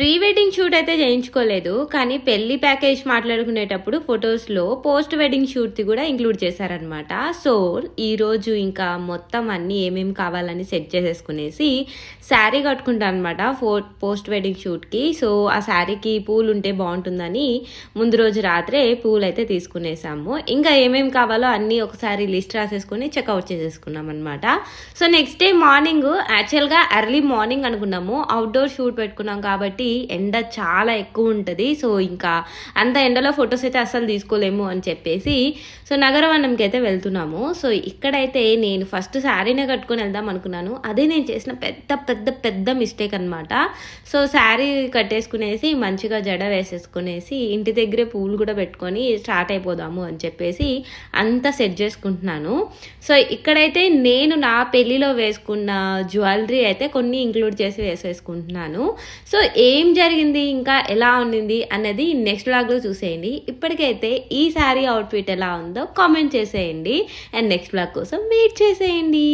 Pre wedding shoot అయితే చేయించుకోలేదు. కానీ పెళ్లి ప్యాకేజ్ మాట్లాడుకునేటప్పుడు ఫొటోస్‌లో పోస్ట్ వెడ్డింగ్ షూట్‌ది కూడా ఇంక్లూడ్ చేశారనమాట. సో, ఈరోజు ఇంకా మొత్తం అన్నీ ఏమేమి కావాలని సెట్ చేసేసుకునేసి శారీ కట్టుకుంటా అనమాట పోస్ట్ వెడ్డింగ్ షూట్‌కి. సో, ఆ శారీకి పూలుంటే బాగుంటుందని ముందు రోజు రాత్రే పూలైతే తీసుకునేసాము. ఇంకా ఏమేమి కావాలో అన్నీ ఒకసారి లిస్ట్ రాసేసుకొని చెక్అవుట్ చేసేసుకున్నాం అనమాట. సో, నెక్స్ట్ డే మార్నింగ్ యాక్చువల్‌గా ఎర్లీ మార్నింగ్ అనుకున్నాము. అవుట్‌డోర్ షూట్ పెట్టుకున్నాం కాబట్టి ఎండ చాలా ఎక్కువ ఉంటుంది. సో ఇంకా అంత ఎండలో ఫొటోస్ అయితే అస్సలు తీసుకోలేము అని చెప్పేసి సో నగరవనంకి అయితే వెళ్తున్నాము. సో ఇక్కడైతే నేను ఫస్ట్ శారీనే కట్టుకొని వెళ్దాం అనుకున్నాను. అదే నేను చేసిన పెద్ద పెద్ద పెద్ద మిస్టేక్ అనమాట. సో శారీ కట్టేసుకునేసి మంచిగా జడ వేసేసుకునేసి ఇంటి దగ్గరే పూలు కూడా పెట్టుకొని స్టార్ట్ అయిపోదాము అని చెప్పేసి అంతా సెట్ చేసుకుంటున్నాను. సో ఇక్కడైతే నేను నా పెళ్లిలో వేసుకున్న జ్యువెలరీ అయితే కొన్ని ఇంక్లూడ్ చేసి వేసేసుకుంటున్నాను. సో ఏం జరిగింది ఇంకా ఎలా ఉండింది అన్నది నెక్స్ట్ వ్లాగ్లో చూసేయండి. ఇప్పటికైతే ఈ శారీ అవుట్ఫిట్ ఎలా ఉందో కామెంట్ చేసేయండి అండ్ నెక్స్ట్ వ్లాగ్ కోసం వెయిట్ చేసేయండి.